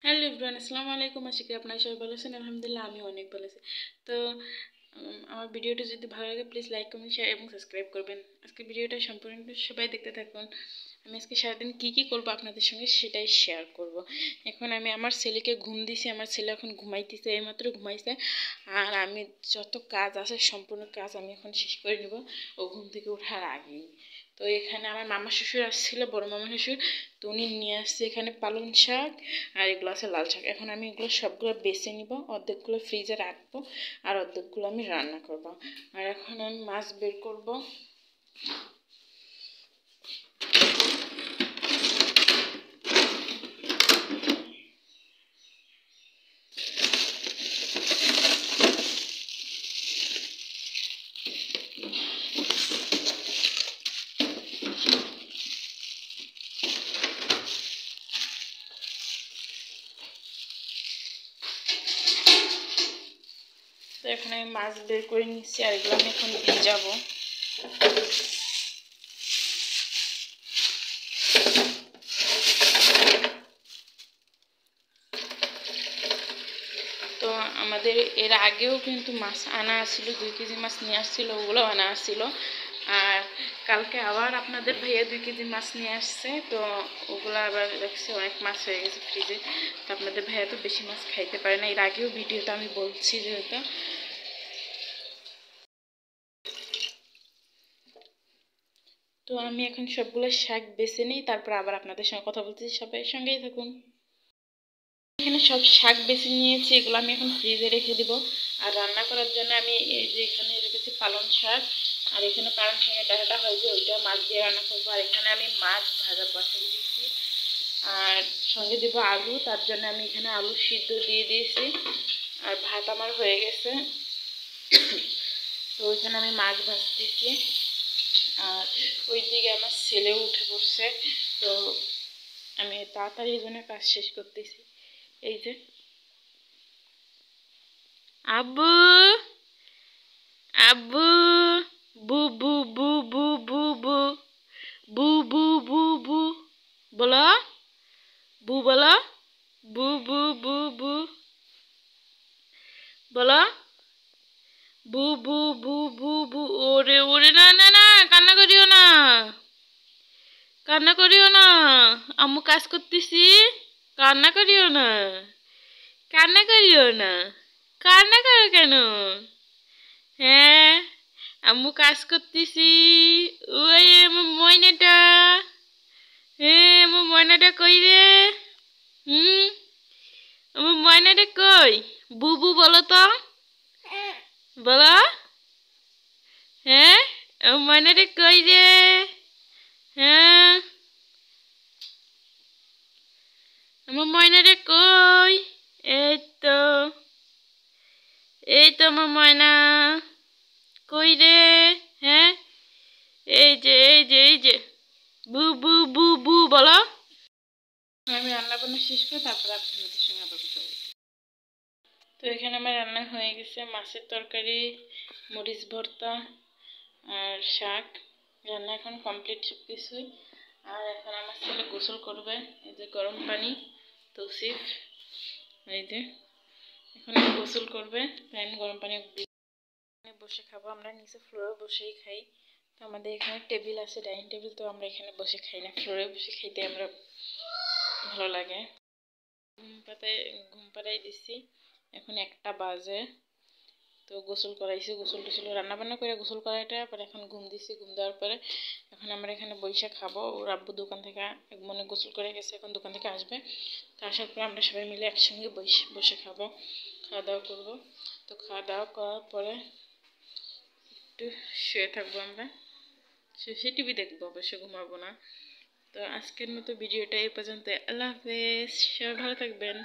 Hello everyone, আসসালামু আলাইকুম। আশা করি আপনারা সবাই ভালো আছেন। আলহামদুলিল্লাহ আমি অনেক ভালো আছি। তো আমার ভিডিওটা যদি ভালো লাগে প্লিজ লাইক, কমেন্ট, শেয়ার এবং সাবস্ক্রাইব করবেন। আজকে ভিডিওটা সম্পূর্ণ সবাই দেখতে থাকুন। আমি আজকে সারাদিন কী করবো আপনাদের সঙ্গে সেটাই শেয়ার করব। এখন আমি আমার ছেলেকে ঘুম দিছি, আমার ছেলে এখন ঘুমাইতেছে, এইমাত্র ঘুমাইছে। আর আমি যত কাজ আছে সম্পূর্ণ কাজ আমি এখন শেষ করে নেব ও ঘুম থেকে ওঠার আগেই। তো এখানে আমার মামা শ্বশুর আসছিল, বড় মামা শ্বশুর। তো উনি নিয়ে আসছে এখানে পালং শাক আর এগুলো আছে লাল শাক। এখন আমি এগুলো সবগুলো বেছে নিব, অর্ধেকগুলো ফ্রিজে রাখবো আর অর্ধেকগুলো আমি রান্না করব। আর এখন আমি মাছ বের করব। তো এখন আমি মাছ বের করে নিচ্ছি আর এগুলো আমি এখন ভেজাবো। তো আমাদের এর আগেও কিন্তু মাছ আনা আসছিল, 2 কেজি মাছ নিয়ে আসছিল, ওগুলো আনা আসছিল। আর কালকে আবার আপনাদের ভাইয়া 2 কেজি মাছ নিয়ে আসছে। তো ওগুলো আবার দেখছি অনেক মাছ হয়ে গেছে ফ্রিজে। তো আপনাদের ভাইয়া তো বেশি মাছ খাইতে পারে না, এর আগেও ভিডিওতে আমি বলছি যেহেতু। তো আমি এখন সবগুলো শাক বেছে নিই, তারপর আবার আপনাদের সঙ্গে কথা বলতেছি, সবাই সঙ্গেই থাকুন। এখানে সব শাক বেছে নিয়েছি, এগুলো আমি এখন ফ্রিজে রেখে দিব। আর রান্না করার জন্য আমি এই যে এখানে রেখেছি পালং শাক। আর এখানে পালং শাকের ডাঁটাটা হয়েছে, ওইটা মাছ দিয়ে রান্না করবো। আর এখানে আমি মাছ ভাজা বসিয়ে দিয়েছি আর সঙ্গে দেবো আলু, তার জন্য আমি এখানে আলু সিদ্ধ দিয়ে দিয়েছি। আর ভাত আমার হয়ে গেছে। তো ওইখানে আমি মাছ ভাজতেছি। আর ওইদিকে আমার ছেলেও উঠে পড়ছে। তো আমি তাড়াতাড়ি এই জন্য কাজ শেষ করতেছি। এই যে আব্বু, আব্বু, বু বু বু বু বু বু বু বু বু বু বলো, বু বলো, বু বু বু বু বলো, বু বু বু বু বু। ওরে ওরে, না না না, কান্না করিও না, কান্না করিও না, আম্মু কাজ করতেছি, কান্না করিও না, কান্না করিও না, কান্না করো কেন? হ্যাঁ, আম্মু কাজ করতেছি। ওই আমার ময়নাটা, হ্যাঁ আমার ময়নাটা কই রে? হুম, আমার ময়নাটা কই? বুবু বলো তো, বলো। হ্যাঁ, আমার ময়নাটা কই রে? হ্যাঁ, আমার ময়নাটা কই? এই তো, এই তো আমার ময়না, কই রে? হ্যাঁ, এই যে এই যে এই যে, বু বু বু বু বলো। আমি রান্না বান্না শেষ করে তারপর আপনাদের সঙ্গে আবার কথা বলবো। তো এখানে আমার রান্না হয়ে গেছে, মাছের তরকারি, মরিচ ভর্তা আর শাক। রান্না এখন কমপ্লিট সব কিছুই। আর এখন আমার ছেলে গোসল করবে, এই যে গরম পানি তৌসিফ, এই যে এখন গোসল করবে, তাই আমি গরম পানি বসে খাবো। আমরা নিচে ফ্লোরে বসেই খাই। তো আমাদের এখানে টেবিল আছে, ডাইনিং টেবিল, তো আমরা এখানে বসে খাই না, ফ্লোরে বসে খাইতে আমরা ভালো লাগে। ঘুম পাড়াই দিছি, এখন 1টা বাজে। তো গোসল করাইছি, গোসল টোসল রান্নাবান্না করে গোসল করাইটা পরে এখন ঘুম দিছি। ঘুম দেওয়ার পরে এখন আমরা এখানে বইসা খাবো। ওর আব্বু দোকান থেকে মনে গোসল করে গেছে, এখন দোকান থেকে আসবে। তো আসার পরে আমরা সবাই মিলে একসঙ্গে বসে খাবো, খাওয়া দাওয়া করবো। তো খাওয়া দাওয়া করার পরে একটু শুয়ে থাকবো, আমরা শুয়ে টিভি দেখবো, অবশ্য ঘুমাবো না। তো আজকের মতো ভিডিওটা এই পর্যন্ত। আল্লাহ হাফেজ, সবাই ভালো থাকবেন।